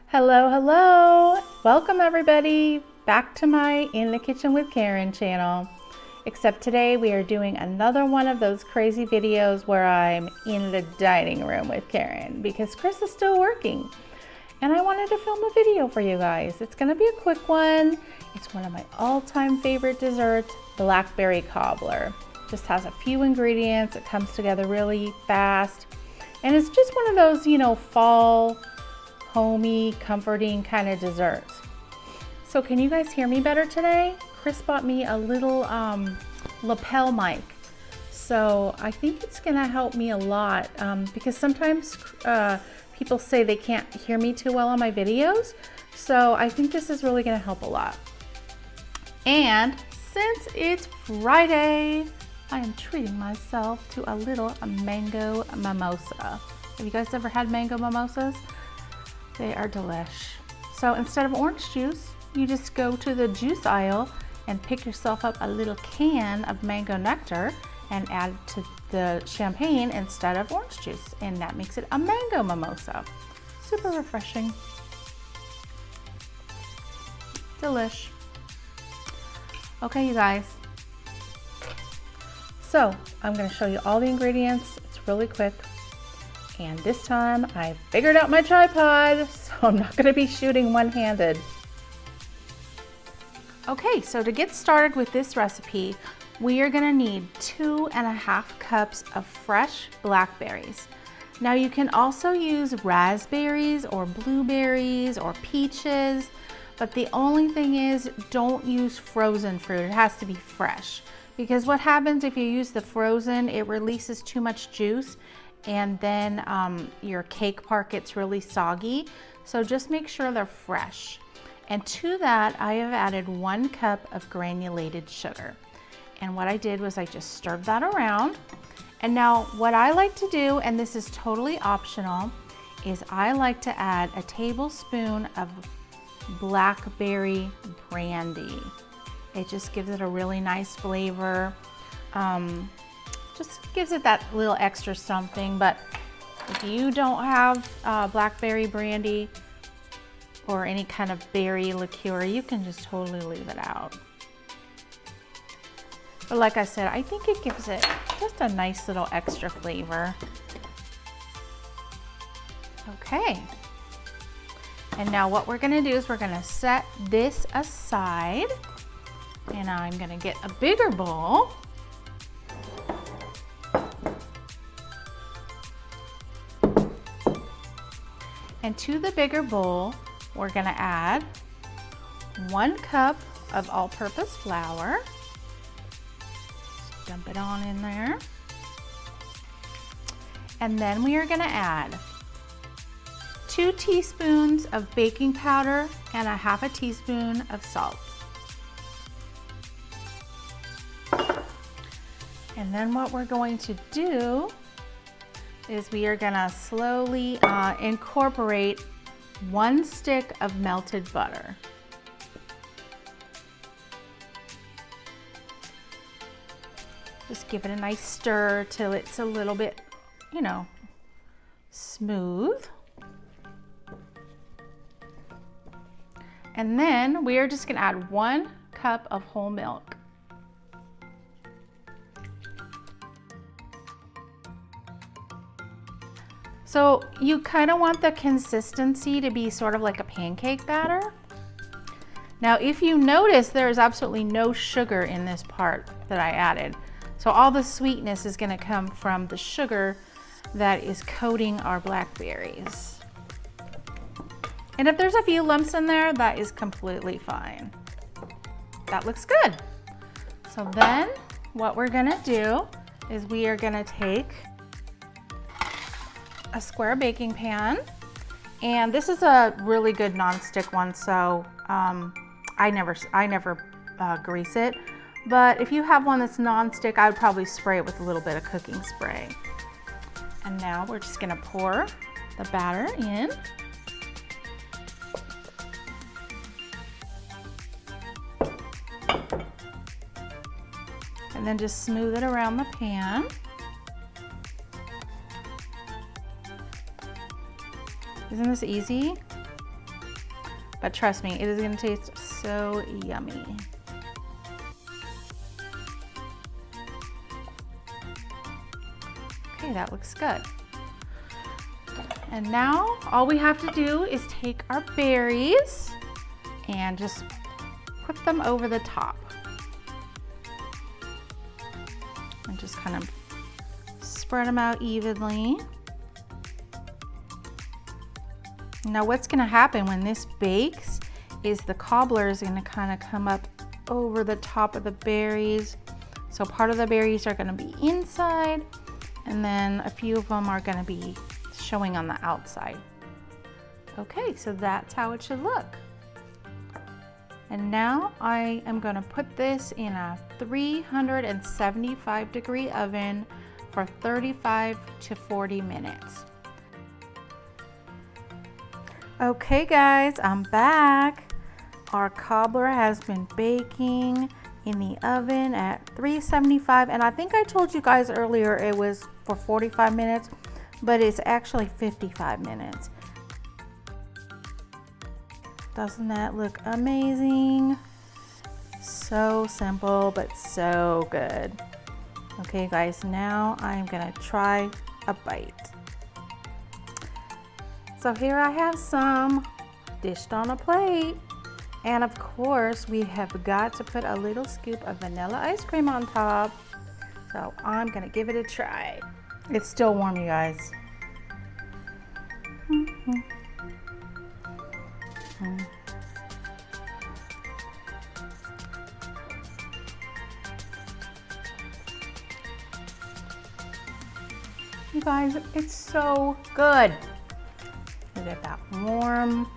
Hello, hello! Welcome everybody back to my In the Kitchen with Karen channel. Except today we are doing another one of those crazy videos where I'm in the dining room with Karen because Chris is still working. And I wanted to film a video for you guys. It's gonna be a quick one. It's one of my all-time favorite desserts, Blackberry Cobbler. Just has a few ingredients, it comes together really fast. And it's just one of those, fall, homey, comforting kind of desserts. So can you guys hear me better today? Chris bought me a little lapel mic. So I think it's gonna help me a lot because sometimes people say they can't hear me too well on my videos. So I think this is really gonna help a lot. And since it's Friday, I am treating myself to a little mango mimosa. Have you guys ever had mango mimosas? They are delish. So instead of orange juice, you just go to the juice aisle and pick yourself up a little can of mango nectar and add it to the champagne instead of orange juice. And that makes it a mango mimosa. Super refreshing. Delish. Okay, you guys. So I'm going to show you all the ingredients. It's really quick. And this time I figured out my tripod, so I'm not going to be shooting one-handed. Okay, so to get started with this recipe, we are going to need 2.5 cups of fresh blackberries. Now you can also use raspberries or blueberries or peaches, but the only thing is don't use frozen fruit. It has to be fresh. Because what happens if you use the frozen, it releases too much juice and then your cake part gets really soggy. So just make sure they're fresh. And to that, I have added 1 cup of granulated sugar. And what I did was I just stirred that around. And now what I like to do, and this is totally optional, is I like to add a tablespoon of blackberry brandy. It just gives it a really nice flavor. Just gives it that little extra something. But if you don't have blackberry brandy or any kind of berry liqueur, you can just totally leave it out. But like I said, I think it gives it just a nice little extra flavor. Okay. And now what we're gonna do is we're gonna set this aside. And I'm gonna get a bigger bowl. And to the bigger bowl, we're gonna add 1 cup of all-purpose flour. Just dump it on in there. And then we are gonna add 2 teaspoons of baking powder and 1/2 teaspoon of salt. And then what we're going to do is we are gonna slowly incorporate 1 stick of melted butter. Just give it a nice stir till it's a little bit, smooth. And then we are just gonna add 1 cup of whole milk. So you kind of want the consistency to be sort of like a pancake batter. Now if you notice, there is absolutely no sugar in this part that I added. So all the sweetness is going to come from the sugar that is coating our blackberries. And if there's a few lumps in there, that is completely fine. That looks good. So then what we're going to do is we are going to take a square baking pan, and this is a really good non-stick one, so I never grease it, but if you have one that's non-stick, I would probably spray it with a little bit of cooking spray. And now we're just gonna pour the batter in. And then just smooth it around the pan. Isn't this easy? but trust me, it is gonna taste so yummy. Okay, that looks good. And now all we have to do is take our berries and just put them over the top. And just kind of spread them out evenly. Now what's gonna happen when this bakes is the cobbler is gonna kind of come up over the top of the berries. So part of the berries are gonna be inside, and then a few of them are gonna be showing on the outside. Okay, so that's how it should look. And now I am gonna put this in a 375-degree oven for 35 to 40 minutes. Okay guys, I'm back. Our cobbler has been baking in the oven at 375, and I think I told you guys earlier it was for 45 minutes, but it's actually 55 minutes. Doesn't that look amazing? So simple, but so good. Okay guys, now I'm gonna try a bite. So here I have some dished on a plate. And of course, we have got to put a little scoop of vanilla ice cream on top. So I'm gonna give it a try. It's still warm, you guys. You guys, it's so good. You get that warm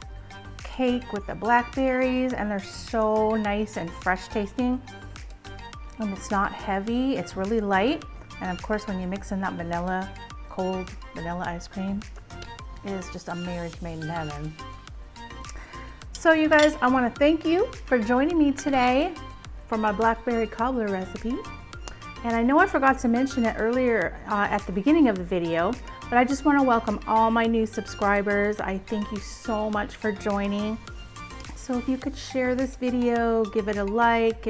cake with the blackberries, and they're so nice and fresh tasting. And it's not heavy, it's really light. And of course, when you mix in that vanilla, cold vanilla ice cream, it is just a marriage made in heaven. So you guys, I want to thank you for joining me today for my blackberry cobbler recipe. And I know I forgot to mention it earlier at the beginning of the video, but I just want to welcome all my new subscribers. I thank you so much for joining. So if you could share this video, give it a like,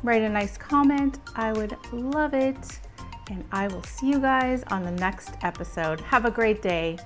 write a nice comment, I would love it. And I will see you guys on the next episode. Have a great day.